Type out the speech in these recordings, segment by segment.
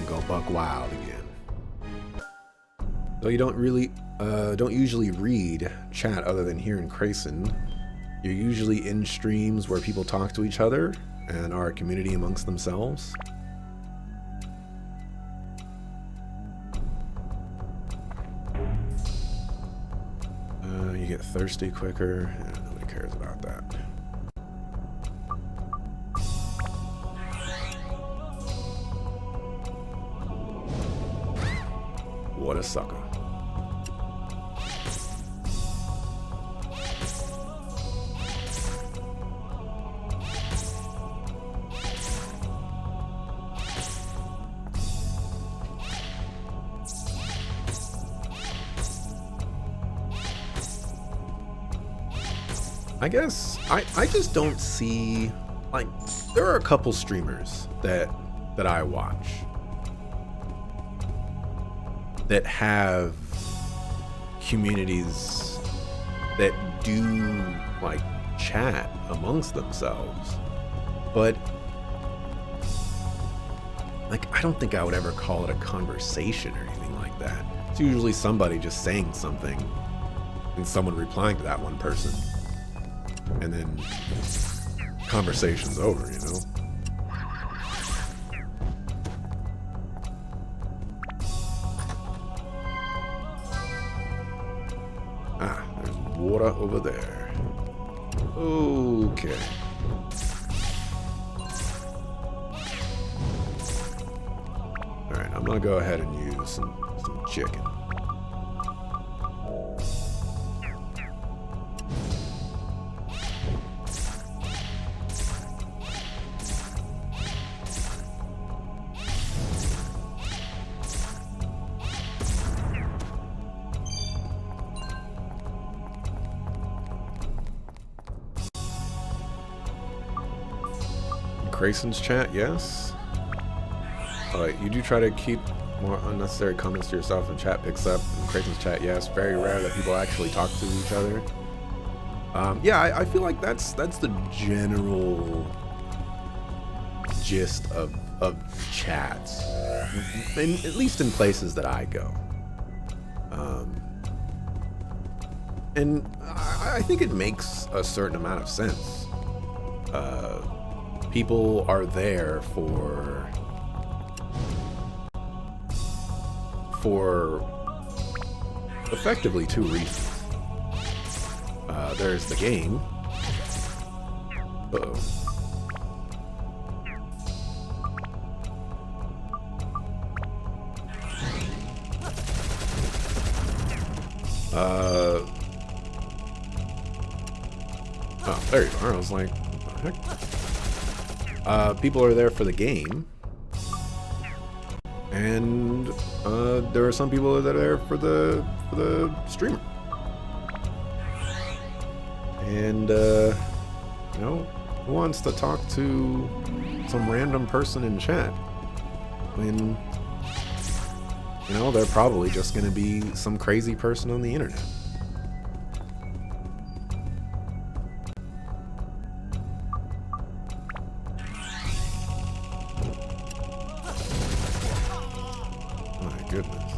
and go buck wild again. Though you don't usually read chat other than here in Crayson. You're usually in streams where people talk to each other and are a community amongst themselves. You get thirsty quicker. Yeah, nobody cares about that. What a sucker. I guess I just don't see, like, there are a couple streamers that I watch that have communities that do like chat amongst themselves, but like I don't think I would ever call it a conversation or anything like that. It's usually somebody just saying something and someone replying to that one person. And then conversation's over, you know? Ah, there's water over there. Okay. Alright, I'm gonna go ahead and use some chicken. Grayson's chat, yes. You do try to keep more unnecessary comments to yourself and chat picks up. In Grayson's chat, yes. Very rare that people actually talk to each other. Yeah, I feel like that's the general gist of chats, at least in places that I go. And I think it makes a certain amount of sense. People are there for effectively two reasons. There's the game. Uh-oh. Oh, there you are. I was like, what the heck? People are there for the game, and there are some people that are there for the streamer. And you know, who wants to talk to some random person in chat when, you know, they're probably just going to be some crazy person on the internet? My goodness.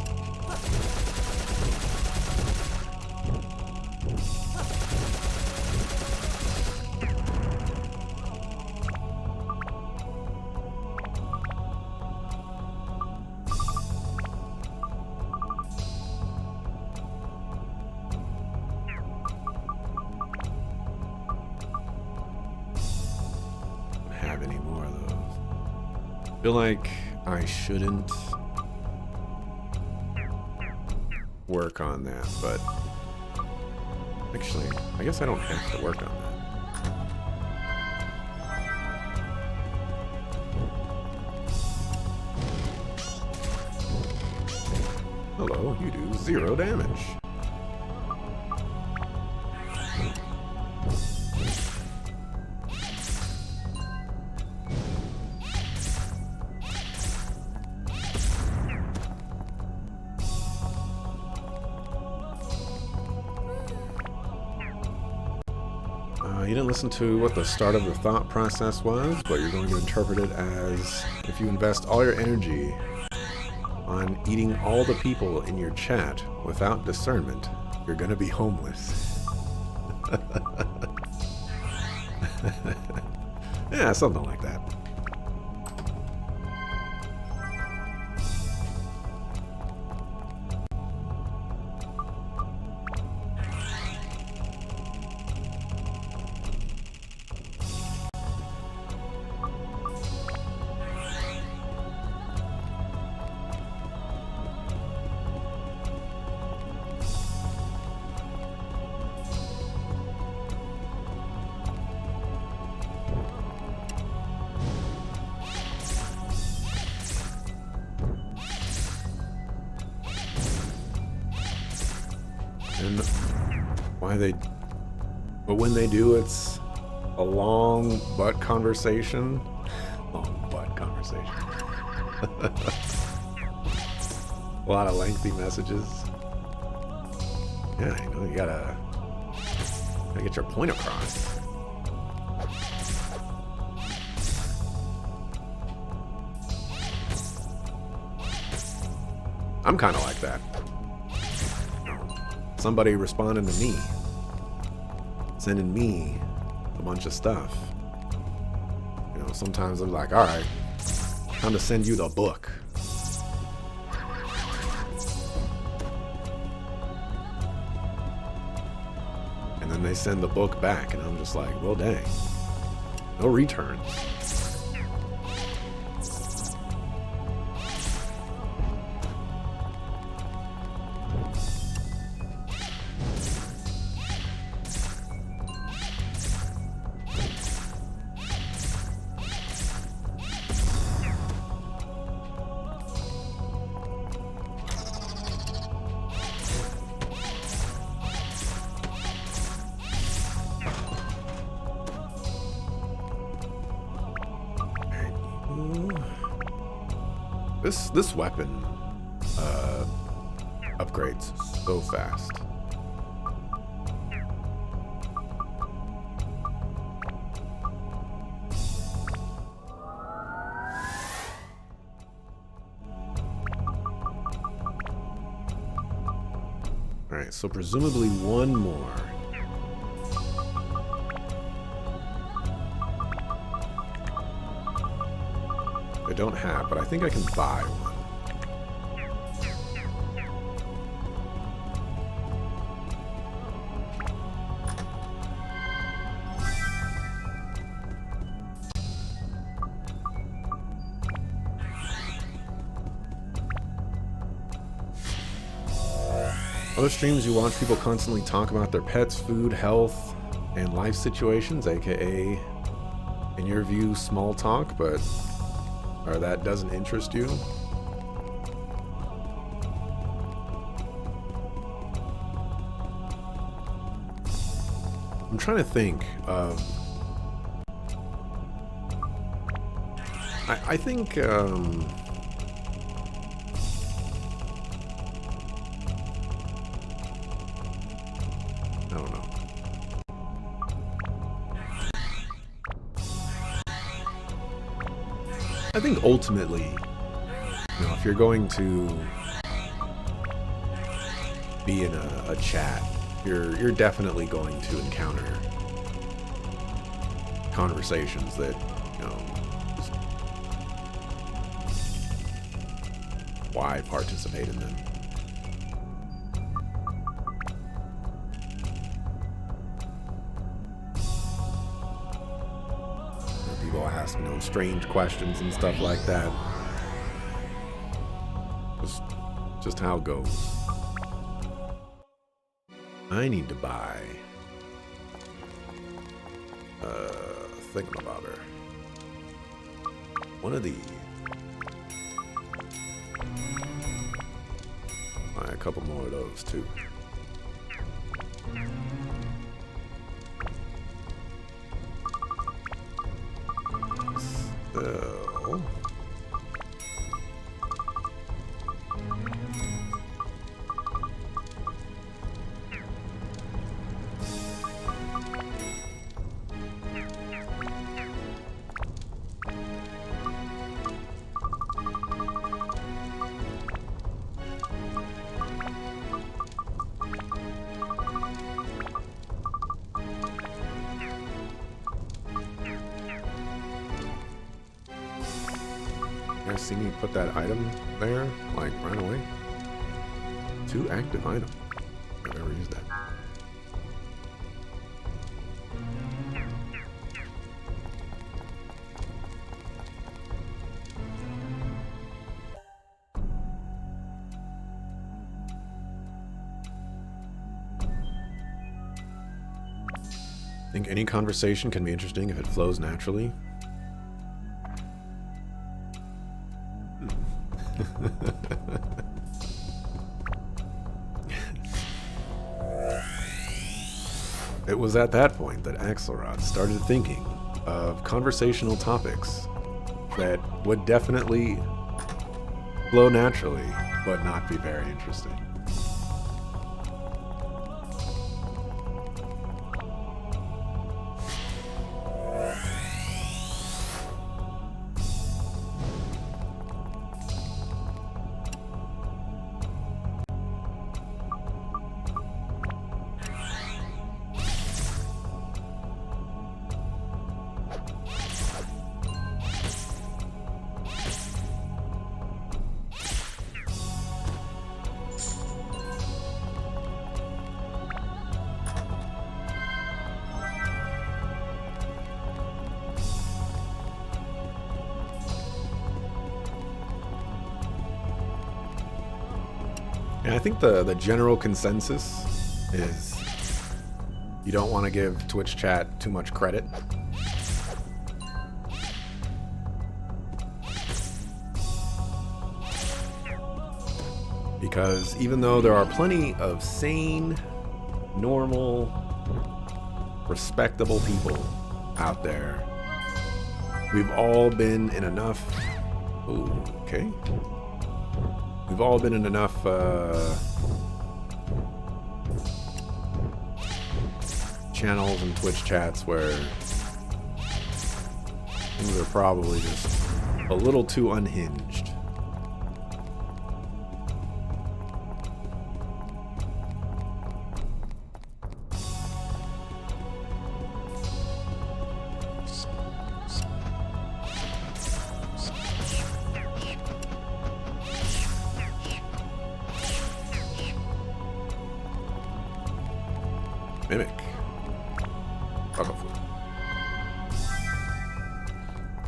Have any more of those. I feel like I shouldn't work on that, but actually, I guess I don't have to work on that. Hello, you do 0 damage. You didn't listen to what the start of the thought process was, but you're going to interpret it as if you invest all your energy on eating all the people in your chat without discernment, you're gonna be homeless. Yeah, something like that. And why they... But when they do, it's a long butt conversation. Long butt conversation. A lot of lengthy messages. Yeah, you know, you gotta get your point across. I'm kind of like that. Somebody responding to me, sending me a bunch of stuff. You know, sometimes I'm like, all right, time to send you the book. And then they send the book back, and I'm just like, well, dang, no returns. This weapon upgrades so fast. Alright, so presumably one more. I don't have, but I think I can buy one. Other streams, you watch people constantly talk about their pets, food, health, and life situations, aka, in your view, small talk, but or that doesn't interest you. I'm trying to think of... I think... I don't know. I think ultimately, you know, if you're going to be in a chat, you're definitely going to encounter conversations that, you know, just why participate in them? People ask, you know, strange questions and stuff like that. Just how it goes. I need to buy thingamabobber. One of these. Buy a couple more of those too. So, You guys see me put that item there, like right away? 2 active items. I've never used that. I think any conversation can be interesting if it flows naturally. It was at that point that Axelrod started thinking of conversational topics that would definitely flow naturally, but not be very interesting. And I think the general consensus is you don't want to give Twitch chat too much credit. Because even though there are plenty of sane, normal, respectable people out there, we've all been in enough... Ooh, okay. We've all been in enough channels and Twitch chats where things are probably just a little too unhinged. Mimic.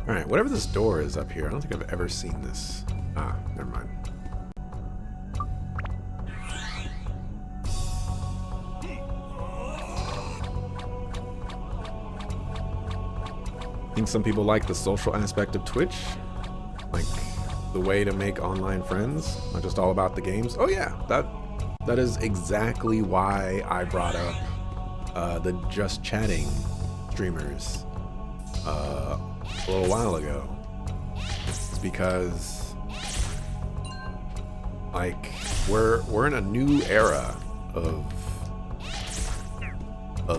Alright, whatever this door is up here, I don't think I've ever seen this. Ah, never mind. I think some people like the social aspect of Twitch. Like, the way to make online friends. Not just all about the games. Oh yeah, that is exactly why I brought up the Just Chatting streamers a little while ago. It's because like we're in a new era of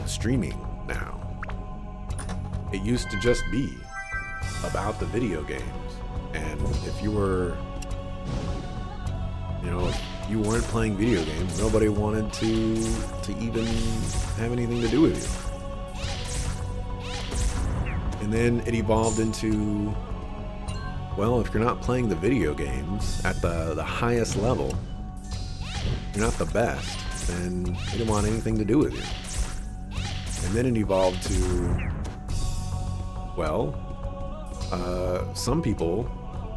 streaming now. It used to just be about the video games, and if you were, you know, if you weren't playing video games, nobody wanted to even have anything to do with you. And then it evolved into, well, if you're not playing the video games at the highest level, you're not the best, then they don't want anything to do with you. And then it evolved to, well, some people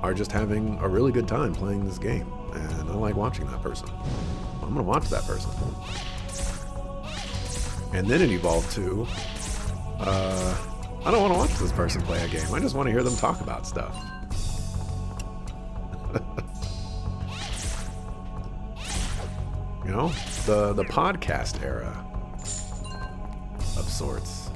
are just having a really good time playing this game, and I like watching that person. I'm gonna watch that person. And then it evolved to, I don't want to watch this person play a game. I just want to hear them talk about stuff. You know, the podcast era of sorts.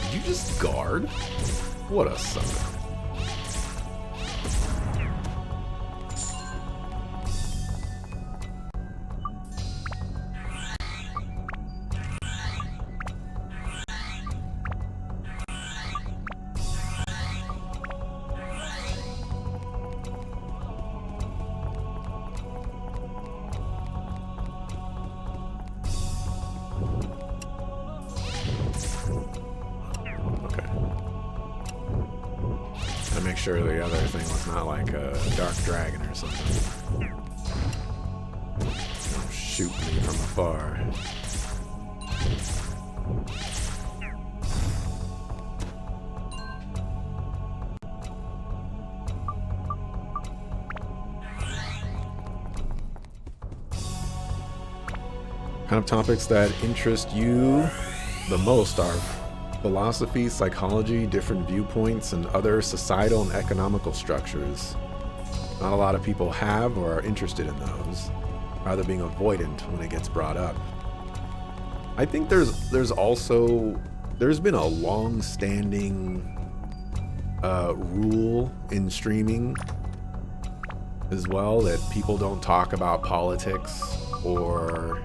Did you just guard? What a sucker. make sure the other thing was not like a dark dragon or something. Don't shoot me from afar. Kind of topics that interest you the most are philosophy, psychology, different viewpoints, and other societal and economical structures. Not a lot of people have or are interested in those, rather being avoidant when it gets brought up. I think there's been a long-standing rule in streaming as well that people don't talk about politics or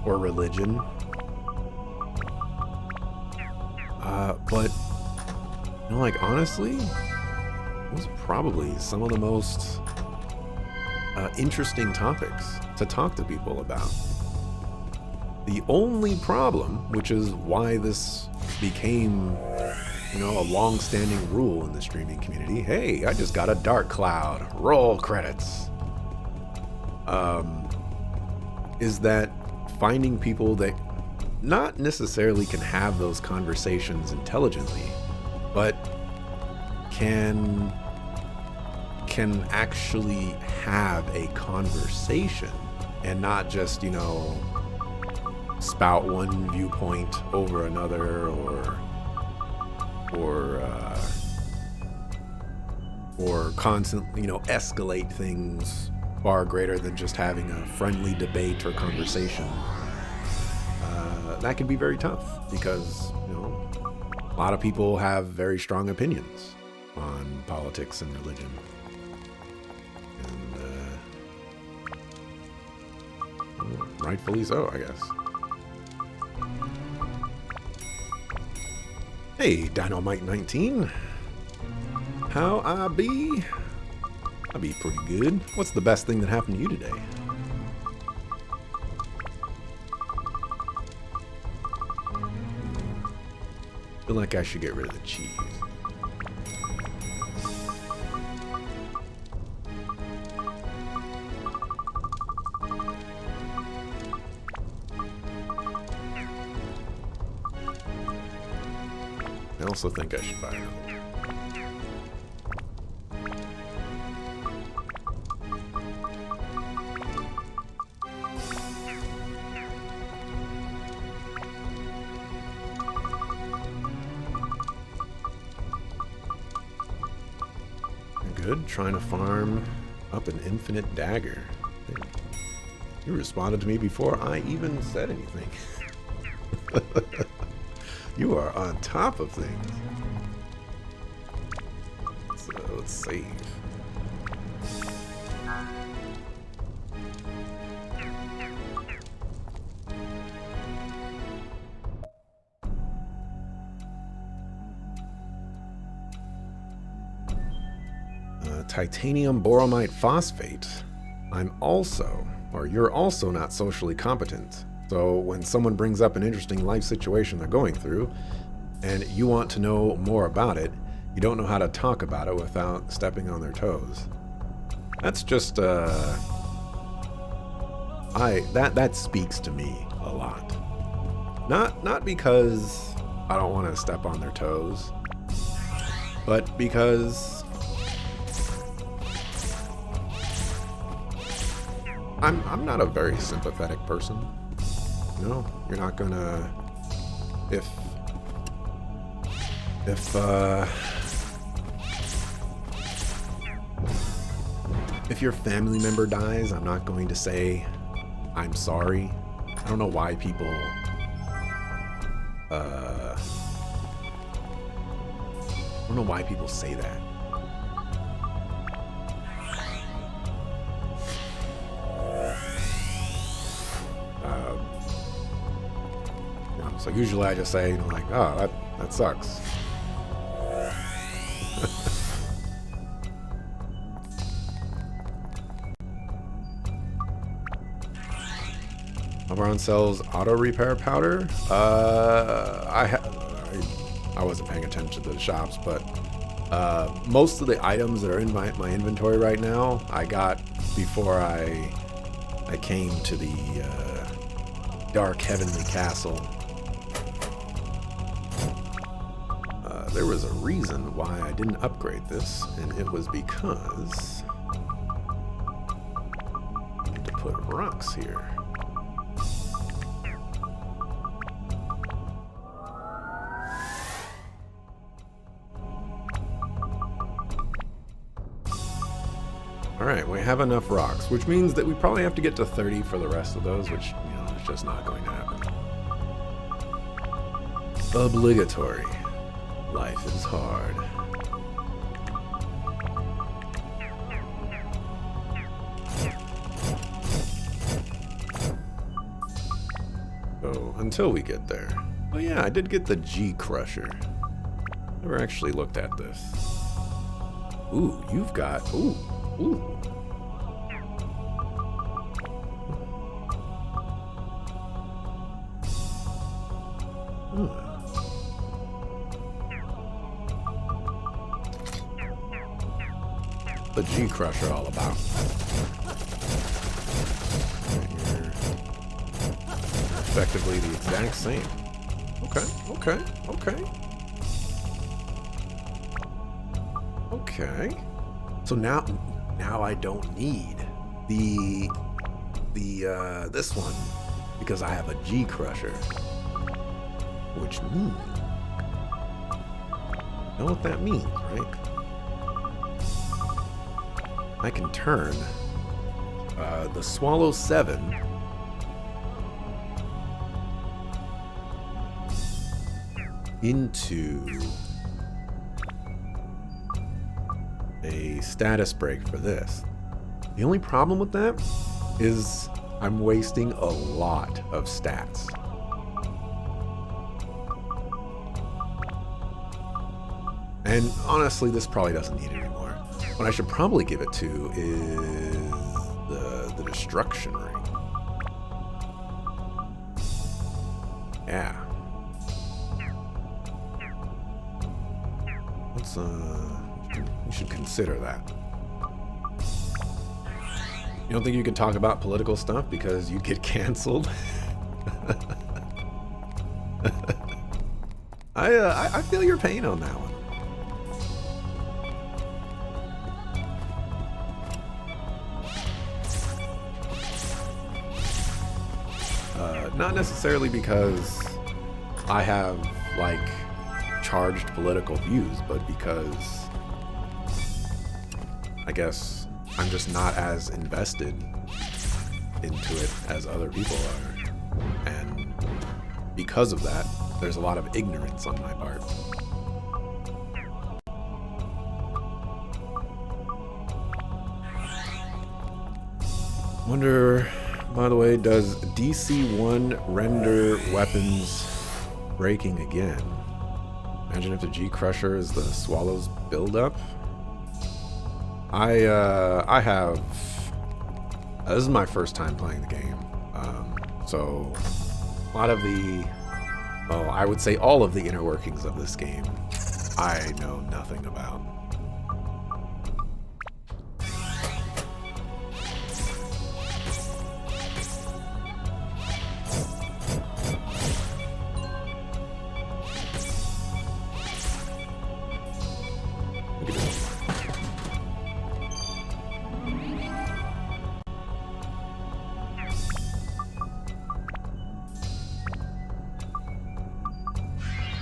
religion. But, you know, like, honestly, those are probably some of the most interesting topics to talk to people about. The only problem, which is why this became, you know, a long-standing rule in the streaming community. Hey, I just got a dark cloud. Roll credits. Is that finding people that not necessarily can have those conversations intelligently, but can actually have a conversation and not just, you know, spout one viewpoint over another or constantly, you know, escalate things far greater than just having a friendly debate or conversation. That can be very tough because, you know, a lot of people have very strong opinions on politics and religion. And rightfully so, I guess. Hey, Dynamite 19. How I be? I be pretty good. What's the best thing that happened to you today? Feel like I should get rid of the cheese. I also think I should buy another one. Good, trying to farm up an infinite dagger. You responded to me before I even said anything. You are on top of things. So let's save. Titanium boromite phosphate. You're also not socially competent. So when someone brings up an interesting life situation they're going through, and you want to know more about it, you don't know how to talk about it without stepping on their toes. That's just, that speaks to me a lot. Not because I don't want to step on their toes, but because I'm not a very sympathetic person. You know, you're not gonna, if your family member dies, I'm not going to say I'm sorry. I don't know why people say that. So usually I just say, you know, like, oh, that sucks. Elbron sells auto repair powder. I wasn't paying attention to the shops, but Most of the items that are in my inventory right now, I got before I came to the Dark Heavenly Castle. There was a reason why I didn't upgrade this, and it was because I need to put rocks here. Alright, we have enough rocks, which means that we probably have to get to 30 for the rest of those, which, you know, is just not going to happen. Obligatory. Life is hard. So, until we get there. Oh yeah, I did get the G Crusher. Never actually looked at this. Ooh, you've got... Ooh. Ooh. The G Crusher all about. You're effectively the exact same. Okay, okay, okay. Okay. So now I don't need this one because I have a G Crusher, which means, you know what that means, right? I can turn the Swallow 7 into a status break for this. The only problem with that is I'm wasting a lot of stats. And honestly, this probably doesn't need it anymore. What I should probably give it to is the Destruction Ring. Yeah. Let's we should consider that. You don't think you can talk about political stuff because you get canceled? I feel your pain on that one. Not necessarily because I have, like, charged political views, but because I guess I'm just not as invested into it as other people are. And because of that, there's a lot of ignorance on my part. Wonder, by the way, does DC1 render weapons breaking again? Imagine if the G Crusher is the Swallow's build-up. I have... this is my first time playing the game. So, a lot of the... well, I would say all of the inner workings of this game, I know nothing about.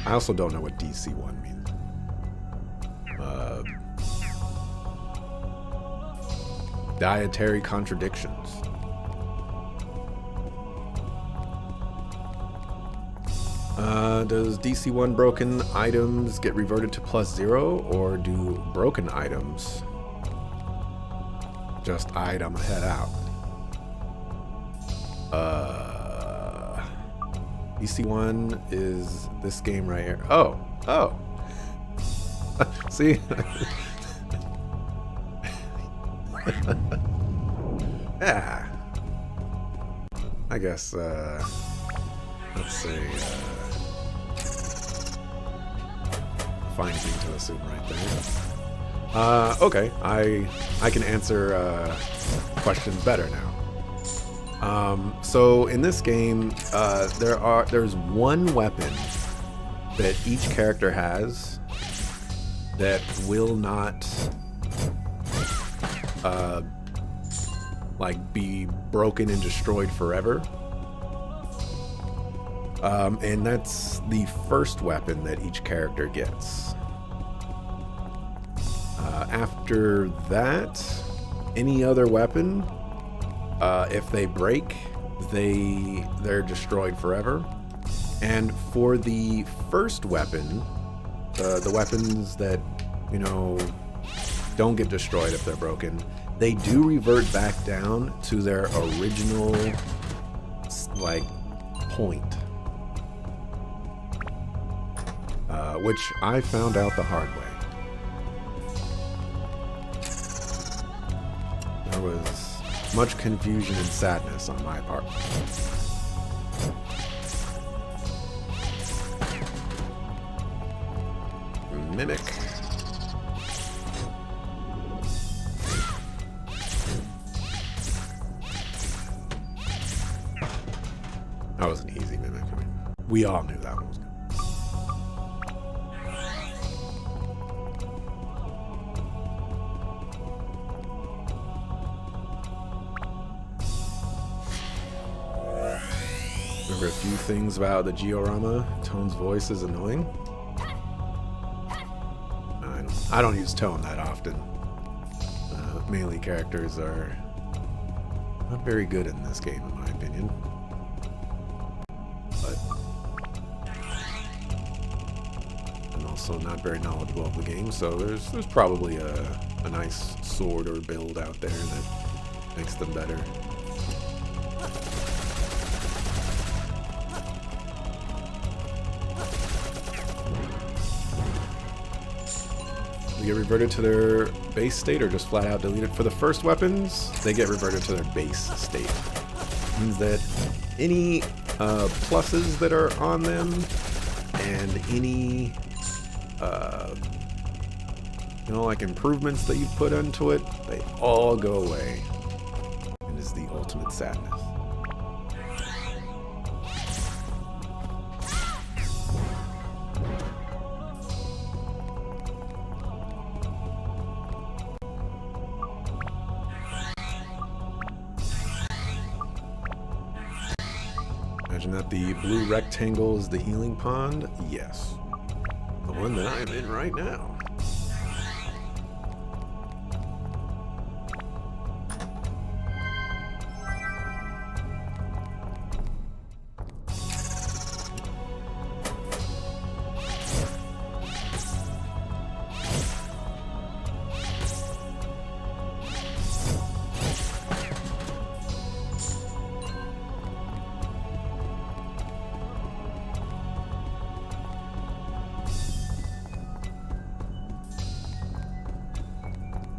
I also don't know what DC1 means. Dietary contradictions. Does DC1 broken items get reverted to +0, or do broken items just item head out? DC1 is this game right here. Oh. See? Yeah. I guess, let's see. If fine thing to assume right there. Okay, I can answer questions better now. So in this game, there's one weapon that each character has that will not like be broken and destroyed forever. And that's the first weapon that each character gets. After that, any other weapon, if they break, they're destroyed forever. And for the first weapon, the weapons that, you know, don't get destroyed if they're broken, they do revert back down to their original, like, point. Which I found out the hard way. There was much confusion and sadness on my part. Mimic. That was an easy mimic. I mean, we all knew that one was good. Remember a few things about the Georama. Tone's voice is annoying. I don't use Tone that often. Melee characters are not very good in this game, in my opinion. But I'm also not very knowledgeable of the game, so there's probably a nice sword or build out there that makes them better. They get reverted to their base state or just flat out deleted. For the first weapons, they get reverted to their base state. It means that any pluses that are on them and any you know, like improvements that you put into it, they all go away. It is the ultimate sadness. Imagine that the blue rectangle is the healing pond? Yes. The one that I am in right now.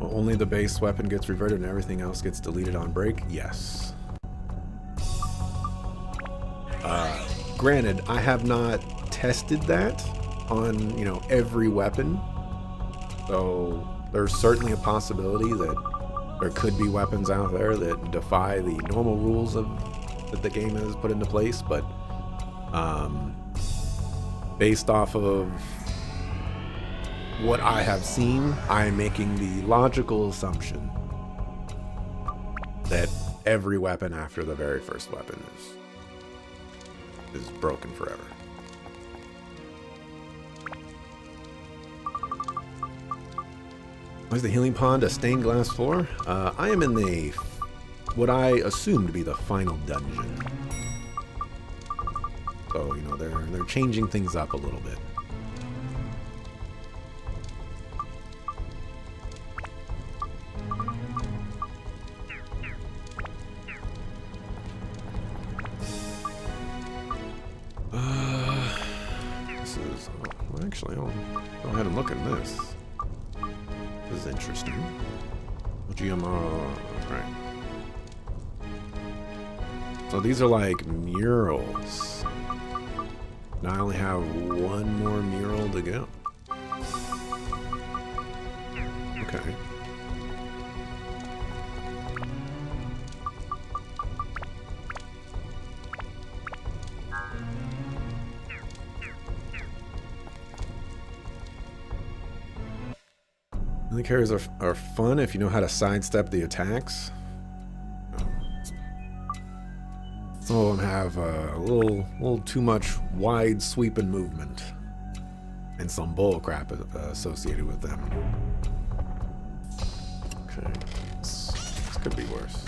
Only the base weapon gets reverted and everything else gets deleted on break? Yes. Granted, I have not tested that on, you know, every weapon. So there's certainly a possibility that there could be weapons out there that defy the normal rules that the game has put into place, but based off of what I have seen, I am making the logical assumption that every weapon after the very first weapon is broken forever. Why is the healing pond a stained glass floor? I am in what I assume to be the final dungeon. So, you know, they're changing things up a little bit. Actually, I'll go ahead and look at this. This is interesting. Right. So these are like murals. Now I only have one more mural to go. The carriers are fun if you know how to sidestep the attacks. Some of them have a little too much wide sweeping movement, and some bull crap associated with them. Okay, this could be worse.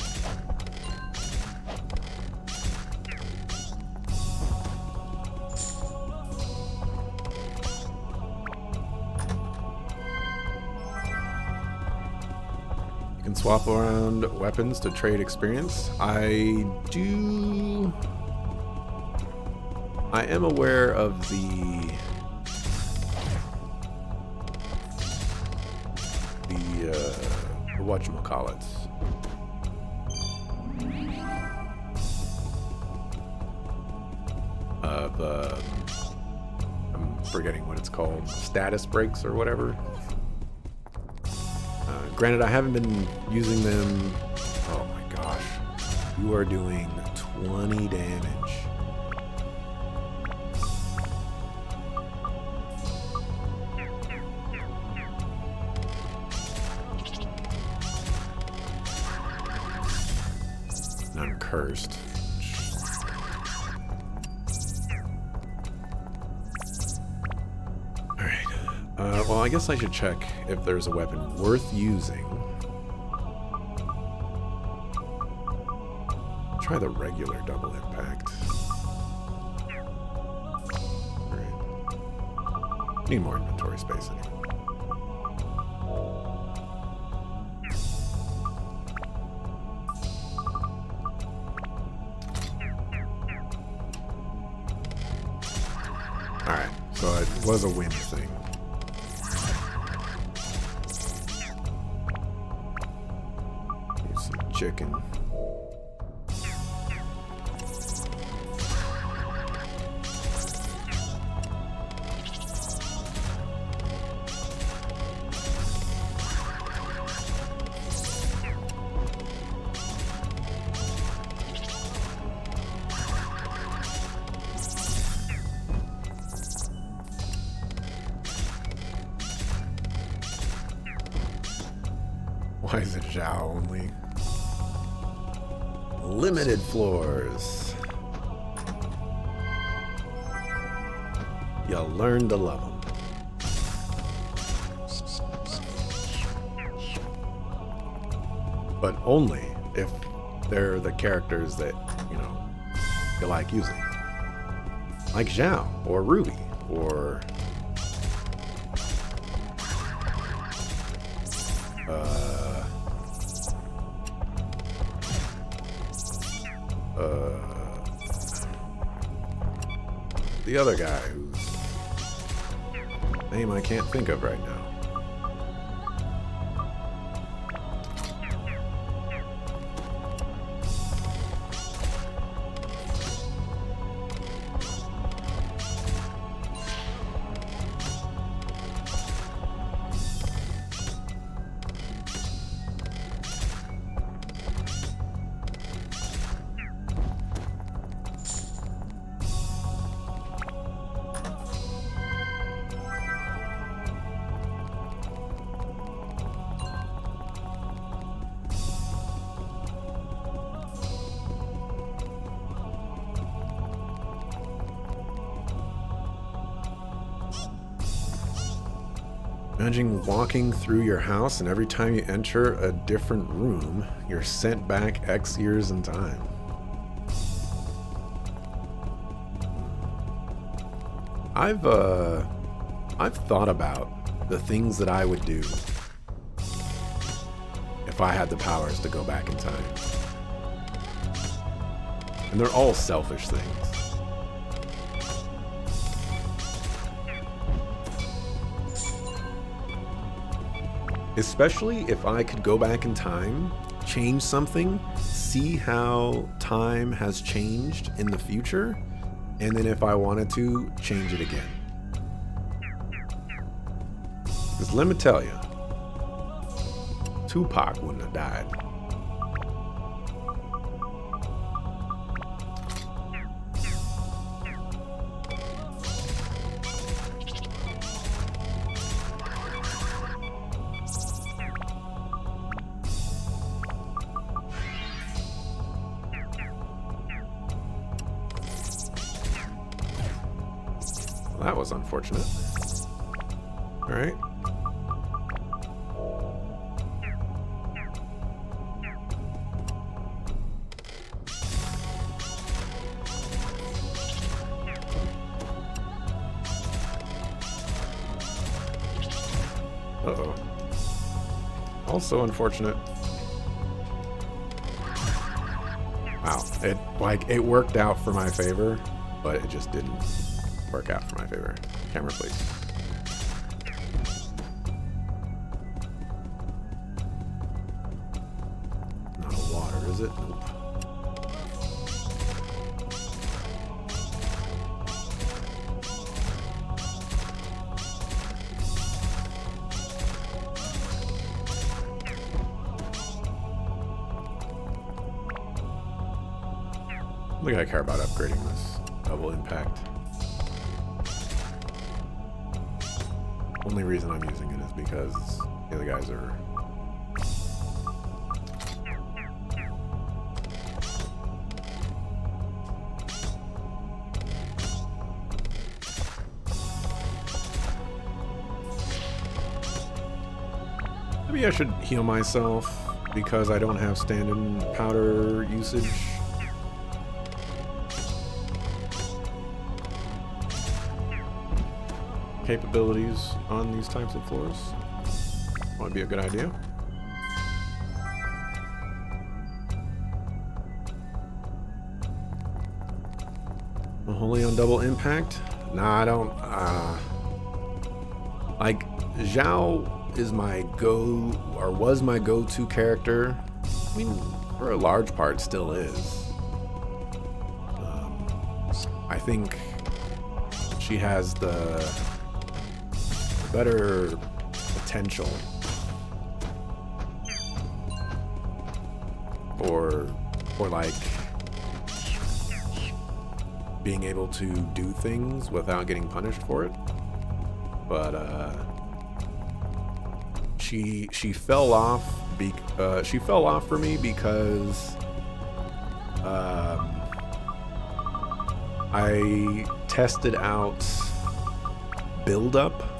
Can swap around weapons to trade experience. I am aware of the whatchamacallits. I'm forgetting what it's called. Status breaks or whatever. Granted, I haven't been using them. Oh my gosh. You are doing 20 damage. And I'm cursed. Well, I guess I should check if there's a weapon worth using. Try the regular double impact. Alright. Need more inventory space anyway. Alright, so it was a wind thing. Chicken. Why is it Zhao only? Limited floors. You'll learn to love them. But only if they're the characters that, you know, you like using. Like Zhao, or Ruby, or... the other guy whose name I can't think of right now. Imagine walking through your house and every time you enter a different room, you're sent back X years in time. I've thought about the things that I would do if I had the powers to go back in time. And they're all selfish things. Especially if I could go back in time, change something, see how time has changed in the future, and then if I wanted to, change it again. Because let me tell you, Tupac wouldn't have died. That was unfortunate. Alright. Uh-oh. Also unfortunate. Wow. It worked out for my favor, but it just didn't work out for my favor. Camera, please. Not a water, is it? Nope. I think I care about upgrading this double impact. Only reason I'm using it is because the other guys are... Maybe I should heal myself because I don't have stand-in powder usage. Capabilities on these types of floors. Might be a good idea. Wholly on double impact? Nah, I don't. Like, Zhao is my was my go-to character. I mean, for a large part, still is. I think she has the better potential for like being able to do things without getting punished for it, but she fell off for me because I tested out build up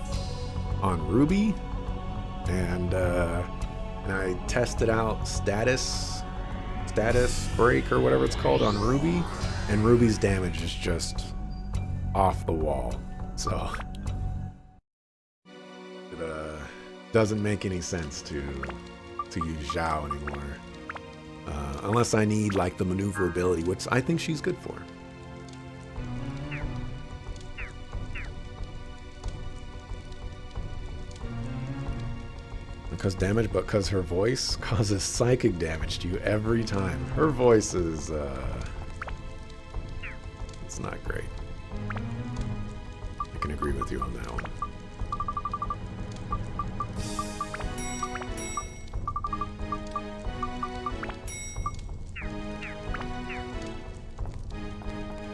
on Ruby, and I tested out status break or whatever it's called on Ruby, and Ruby's damage is just off the wall. So it doesn't make any sense to use Zhao anymore, unless I need like the maneuverability, which I think she's good for. Because damage, but because her voice causes psychic damage to you every time. Her voice is, it's not great. I can agree with you on that one.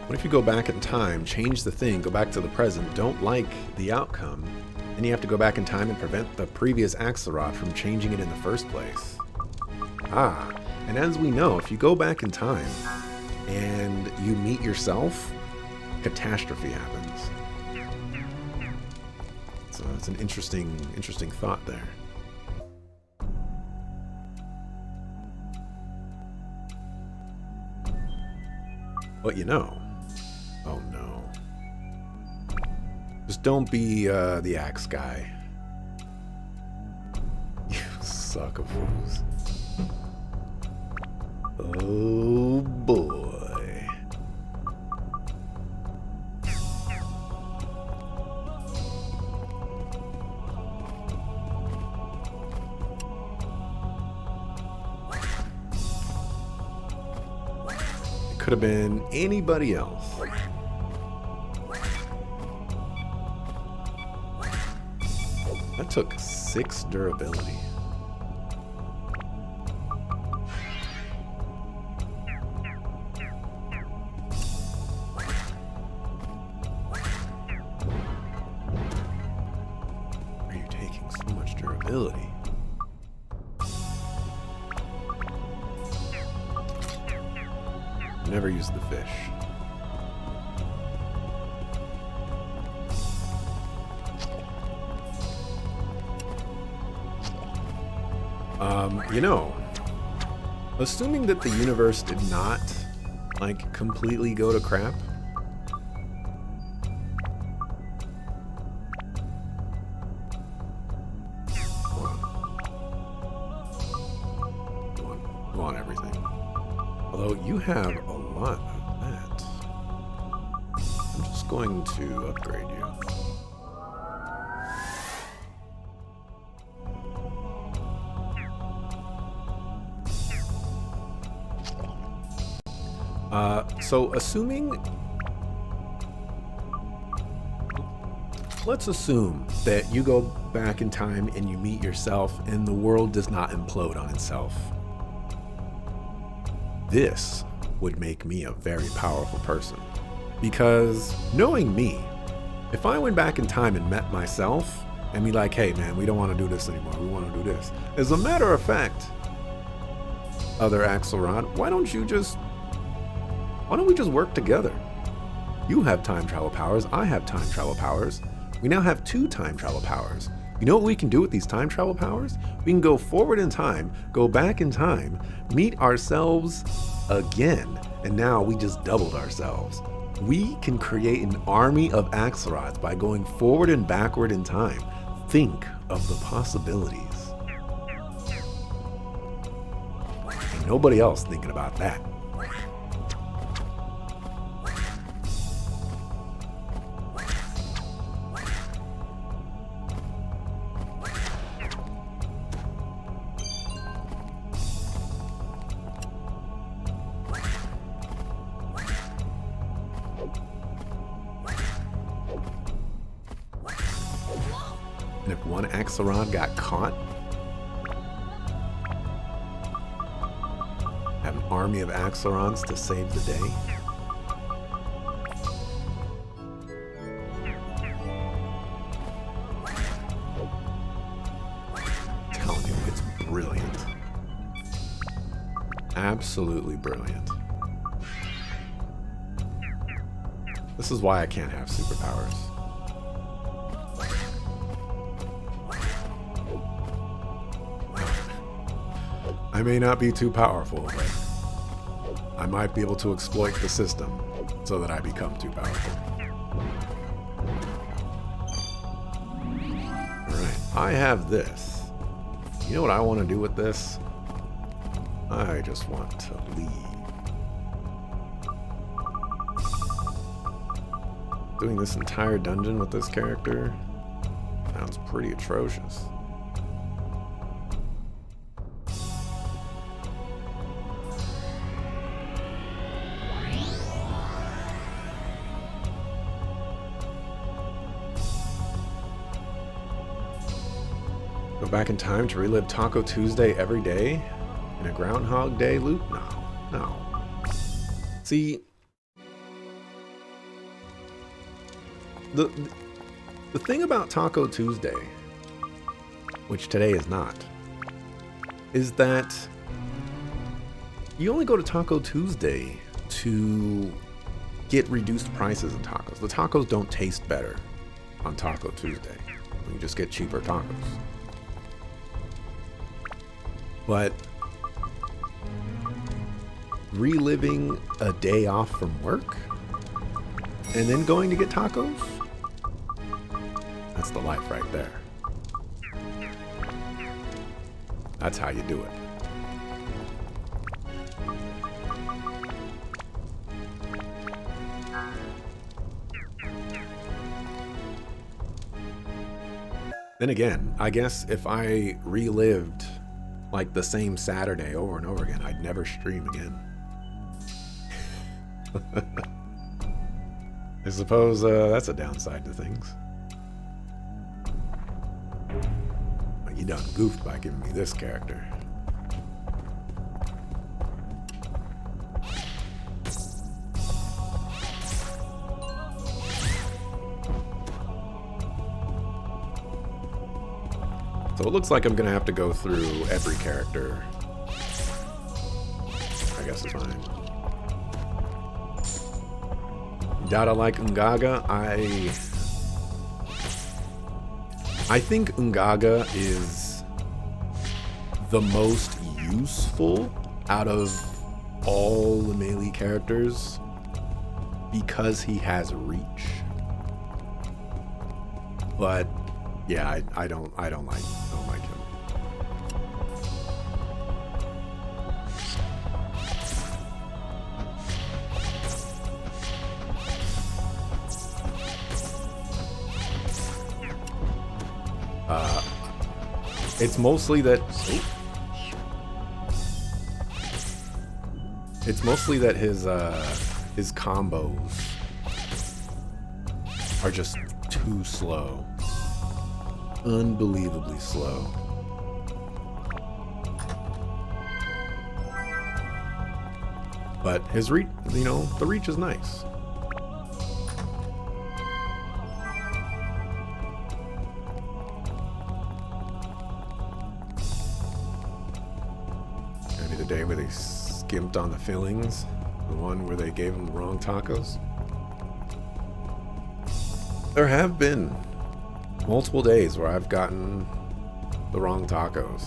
What if you go back in time, change the thing, go back to the present, don't like the outcome, then you have to go back in time and prevent the previous Axelrod from changing it in the first place? Ah, and as we know, if you go back in time and you meet yourself, catastrophe happens. So it's an interesting thought there. But you know, oh no. Just don't be the axe guy. You suck of fools. Oh boy. It could have been anybody else. That took 6 durability. Are you taking so much durability? Never use the fish. You know, assuming that the universe did not, like, completely go to crap. Go on everything. Although you have a lot of that. I'm just going to upgrade you. So assuming, let's assume that you go back in time and you meet yourself and the world does not implode on itself. This would make me a very powerful person. Because knowing me, if I went back in time and met myself and be like, hey man, we don't want to do this anymore, we want to do this. As a matter of fact, other Axelrod, why don't we just work together? You have time travel powers, I have time travel powers. We now have 2 time travel powers. You know what we can do with these time travel powers? We can go forward in time, go back in time, meet ourselves again, and now we just doubled ourselves. We can create an army of Axelrods by going forward and backward in time. Think of the possibilities. Ain't nobody else thinking about that. And if one Axelrod got caught, have an army of Axelrods to save the day. I'm telling you, it's brilliant. Absolutely brilliant. This is why I can't have superpowers. I may not be too powerful, but I might be able to exploit the system so that I become too powerful. Alright, I have this. You know what I want to do with this? I just want to leave. Doing this entire dungeon with this character sounds pretty atrocious. Go back in time to relive Taco Tuesday every day in a Groundhog Day loop? No. See, the thing about Taco Tuesday, which today is not, is that you only go to Taco Tuesday to get reduced prices in tacos. The tacos don't taste better on Taco Tuesday. You just get cheaper tacos. But reliving a day off from work and then going to get tacos, that's the life right there. That's how you do it. Then again, I guess if I relived like the same Saturday over and over again, I'd never stream again. I suppose that's a downside to things. But you done goofed by giving me this character. So it looks like I'm gonna have to go through every character. I guess it's fine. Dada like Ungaga, I think Ungaga is the most useful out of all the melee characters because he has reach. But yeah, I don't like him. It's mostly that his combos are just too slow. Unbelievably slow. But his reach, the reach is nice. Maybe the day where they skimped on the fillings, the one where they gave him the wrong tacos. There have been multiple days where I've gotten the wrong tacos.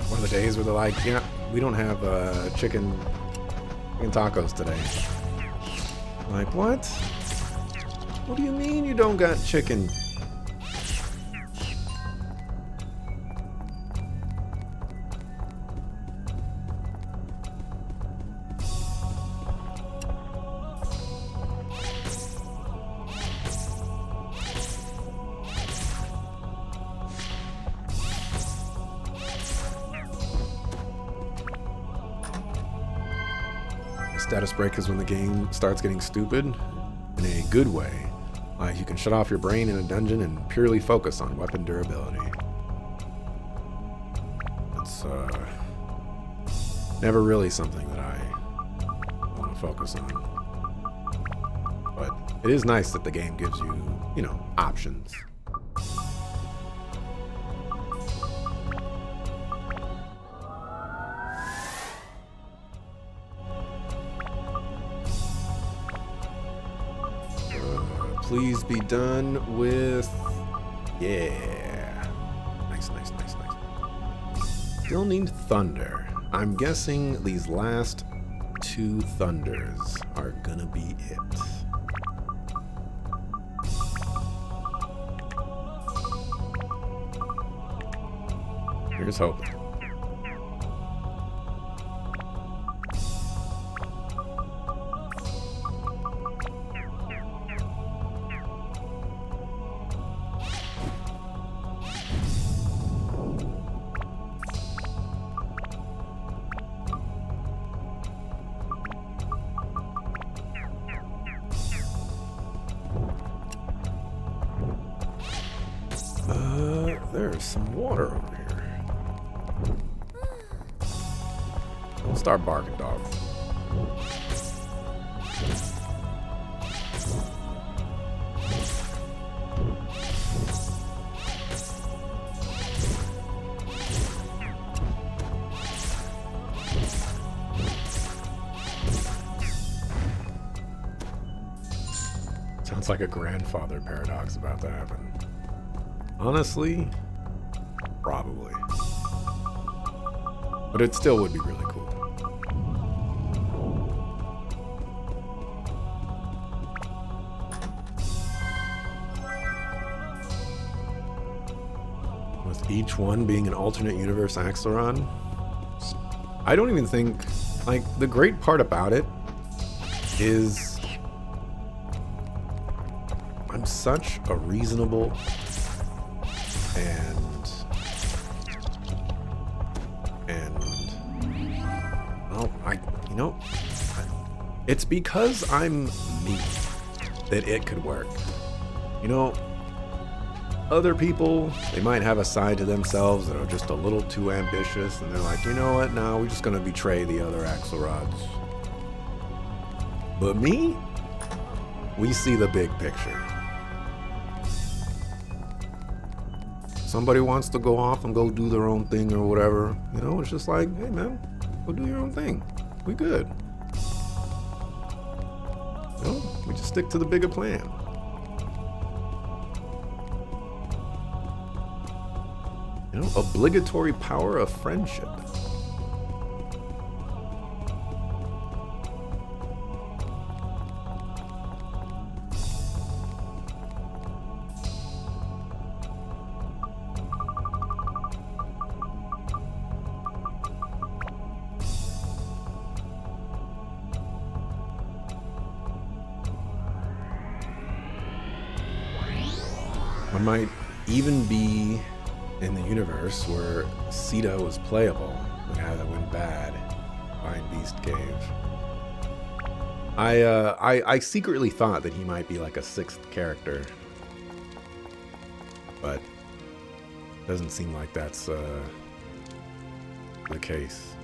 One of the days where they're like, yeah, we don't have chicken tacos today. I'm like, what? What do you mean you don't got chicken? Status break is when the game starts getting stupid in a good way. Like you can shut off your brain in a dungeon and purely focus on weapon durability. It's never really something that I want to focus on. But it is nice that the game gives you, options. Please be done with... Yeah. Nice. Still need thunder. I'm guessing these last 2 thunders are gonna be it. Here's hoping. There's some water over here. Don't start barking, dog. Sounds like a grandfather paradox about to happen. Honestly, probably. But it still would be really cool. With each one being an alternate universe Axelrod, I don't even think, like, the great part about it is I'm such a reasonable and well, it's because I'm me that it could work. Other people, they might have a side to themselves that are just a little too ambitious, and they're like, you know what, no, we're just gonna betray the other Axelrods. But me, we see the big picture. Somebody wants to go off and go do their own thing or whatever, it's just like, hey man, go do your own thing. We good. No, we just stick to the bigger plan. You know, obligatory power of friendship. One might even be in the universe where Sita was playable, the guy that went bad, behind Beast Cave. I secretly thought that he might be like a 6th character, but doesn't seem like that's the case.